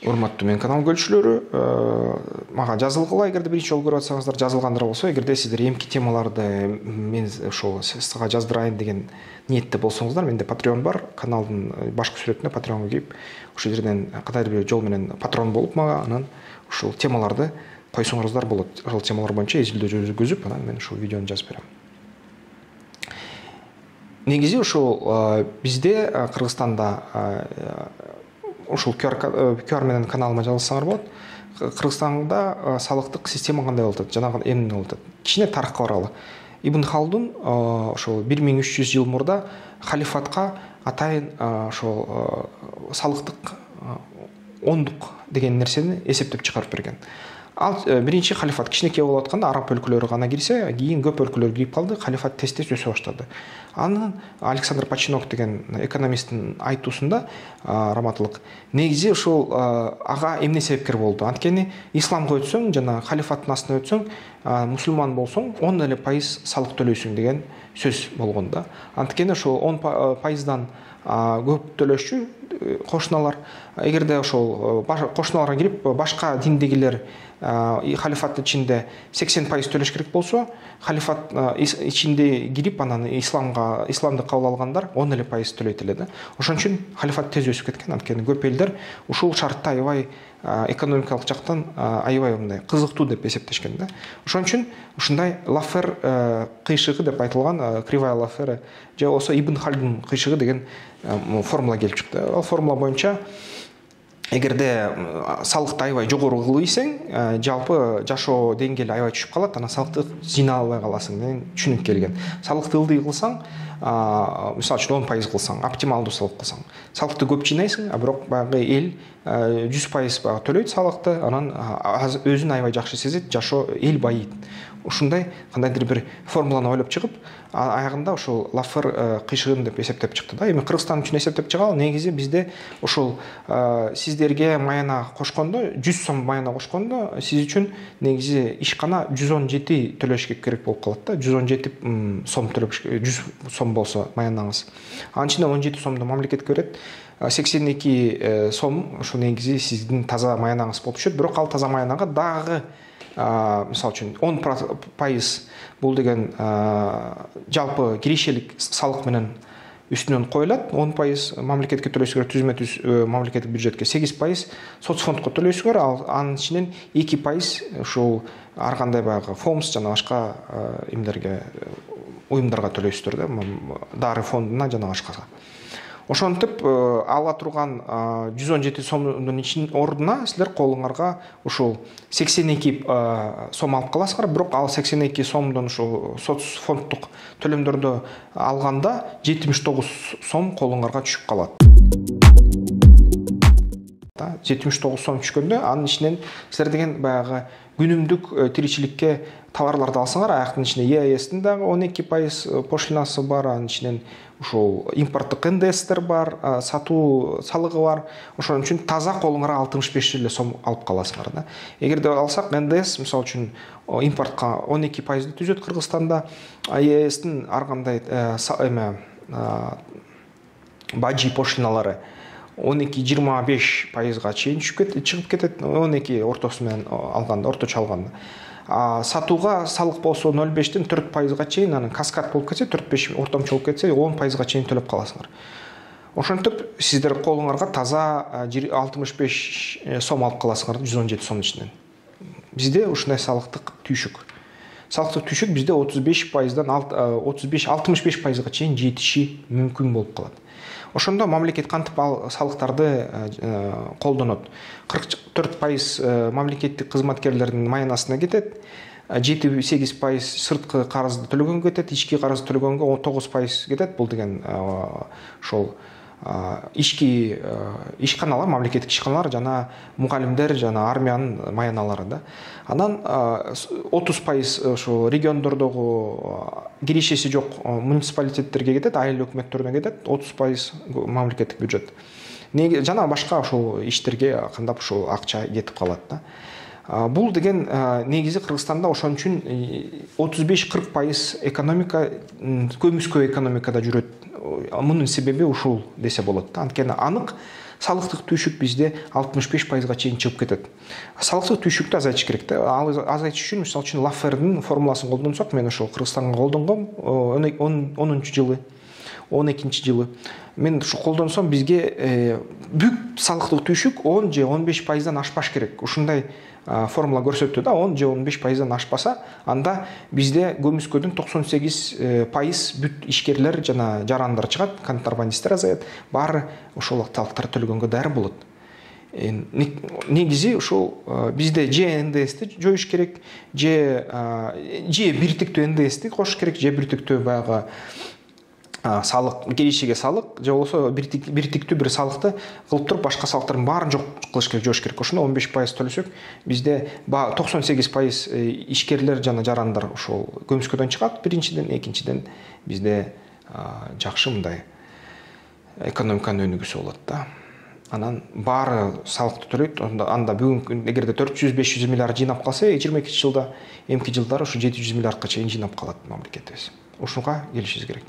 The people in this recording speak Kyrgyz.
Урматтуу менин канал көрүүчүлөрү, мага жазылгыла, эгерде биринчи жолу көрүп атсаңыздар, жазылгандар болсо, эгерде сиздер эмки темаларды мен ошол сага жаздырайын деген ниетте болсоңуздар, менде Patreon бар, каналдын башкы сүрөтүнө Patreonго кирип, ошол жерден кандайдыр бир жол менен патрон болуп мага, анан ушул темаларды койсоңуздар болот. Ошол темалар боюнча изилдөө жүргүзүп, анан мен ушул видеону жазып берем. Негизи ушул бизде Кыргызстанда ушул QR менен каналыма жазылсаңар болот. Кыргызстанда салыктык система кандай болуп атат, жанагы эмне болуп атат. Кичине тарыхка баралы. Ибн Халдун ошол 1300 жыл мурда халифатка атайын ошол салыктык ондук деген нерсени эсептеп чыгарып берген. Ал биринчи халифат кичинекей болуп атканда араб өлкөлөрү гана кирсе, кийин көп өлкөлөр кирип калды, халифат тез-тез өсө баштады. Анын Александр Починок деген экономисттин айтуусунда раматылык негизи ушул ага эмне себепкер болду? Анткени исламга өтсөң, жана халифаттын астына өтсөң, мусулман болсоң, 10% салык төлөйсүң деген сөз болгон да. Анткени ошол 10%дан көп төлөшчү кошуналар. Эгерде ошол кошуналарга кирип башка диндегилер халифаттын ичинде 80% төлөш керек болсо, халифат ичинде кирип анан исламды кабыл алгандар 10% төлөйт эле да. Ошон үчүн халифат тез өсүп кеткен, анткени көп элдер ушул шартта аябай экономикалык жактан аябай мындай кызыктуу деп эсептешкен да. Ошон үчүн ушундай Лафер кыйшыгы деп айтылган, кривая Лафер же болсо Ибн Халдун кыйшыгы деген формула келип чыкты. Ал формула боюнча эгерде салыкты аябай жогору кылыйсың, жалпы жашоо деңгээли аябай түшүп калат, анан салыкты жыйнай албай каласың деген түшүнүк келген. Салыкты ылдый кылсаң, мисалы үчүн 10% кылсаң, оптималдуу салык кылсаң, салыкты көп жыйнайсың, а бирок баягы эл 100% баягы төлөйт салыкты, анан өзүн аябай жакшы сезет, жашоо эл байыйт. Ушундай кандайдыр бир формуланы ойлоп чыгып, аягында ошол Лафер кыйшыгын деп эсептеп чыкты да. Эми Кыргызстан үчүн эсептеп чыгалы, негизи бизде ошол сиздерге маяна кошкондо, 100 сом маяна кошкондо, сиз үчүн негизи ишкана 117 төлөш керек болуп калат да. 117 сом төлөш, 100 сом болсо маянаңыз. Анын ичинде 17 сомду мамлекетке берет. 82 сом ошо негизи сиздин таза маянаңыз болуп түшөт. Бирок ал таза маянага дагы мисалы үчүн 10% бул деген жалпы киришелик салык менен үстүнөн коюлат. 10% мамлекетке төлөйсүңөр, түзмө-түз мамлекеттик бюджетке, 8% соцфондко төлөйсүңөр, анын ичинен 2% ушул ар кандай баягы фомс жана башка эмнелерге, уюмдарга төлөйсүздөр да, дары фондуна жана башкага. Ошентип ала турган 117 сомдун ордуна силер колуңарга ушул 82 сом алып каласыңар, бирок ал 82 сомдун ушул соцфонддук төлөмдөрдү алганда 79 сом колуңарга түшүп калат. 79 сом түшкөндө анын ичинен силер деген баягы күнүмдүк тиричиликке товарларды алсаңар, аяктын ичинде ЕАЭСтин дагы 12% пошлинасы бар, анын ичинен ушул импорттук НДСтер бар, сатуу салыгы бар. Ошон үчүн таза колуңарга 65 эле сом алып каласыңар да. Эгерде алсак, НДС мисалы үчүн импортко 12% түзөт Кыргызстанда, ЕАЭСтин ар кандай бажи пошлиналары 12-25%га чейин чыгып кетет, 12 ортосу менен алганда, орточо алганда. Сатууга салык болсо 0,5-тен 4%га чейин, анан каскад болуп кетсе, 4-5 ортомчо болуп кетсе, 10%га чейин төлөп каласыңар. Ошентип сиздер колуңарга таза 65 сом алып каласыңар, 117 сомдун ичинен. Бизде ушундай салыктык түйшүк. Салыктык түйшүк бизде 35%дан 65%га чейин жетиши мүмкүн болуп калат. Ошондо мамлекет кантип ал салыктарды колдонот? 44% мамлекеттик кызматкерлердин маянасына кетет, 7-8% сырткы карызды төлөгөнгө кетет, ички карызды төлөгөнгө 19% кетет. Бул деген ошол ишканалар, мамлекеттик ишканалар жана мугалимдер жана армиянын маяналары да. Анан 30% ошо региондордогу киришеси жок муниципалитеттерге кетет, айыл өкмөттөрүнө кетет, 30% мамлекеттик бюджет. Жана башка ошол иштерге кандап ошол акча кетип калат да. Бул деген негизи Кыргызстанда ошон үчүн 35-40% экономика көмүскө экономикада жүрөт. Мунун себеби ушул десе болот да. Анткени анык салыктык түшүк бизде 65%-га чейин чыгып кетет. Салыктык түшүктү азайтыш керек да. Ал азайтыш үчүн мисалы үчүн Лаффердин формуласын колдонсок, мен ошол Кыргызстанга колдонгом 10-жылы, 12-жылы. Мен ушу колдонсом бизге бүт салыктык түшүк 10 же 15%-дан ашпаш керек. Ушундай формула көрсөттү да, 10 же 15%-дан ашпаса, анда бизде көмүскөдөн 98% бүт ишкерлер жана жарандар чыгат, контрабандисттер азаят, баары ошол талыктар төлөгөнгө даяр болот. Негизи ушул бизде же НДСти жоюш керек, же биртиктүү НДСти кошуш керек, же биртиктүү баягы салык, келишиге салык, же болбосо биртиктүү бир салыкты кылып туруп башка салыктардын баарын жок кылыш керек, жоюш керек. Ошондо 15% төлөсөк, бизде 98% ишкерлер жана жарандар ошол көмүскөдөн чыгат, биринчиден, экинчиден бизде жакшы мындай экономиканын өнүгүүсү болот да. Анан баары салыкты төлөйт. Анда бүгүнкү эгерде 400-500 миллиард жыйнап калса, 22 жылда, эмки жылдары ушу 700 миллиардка чейин жыйнап калат мамлекетибиз. Ушуга келишибиз керек.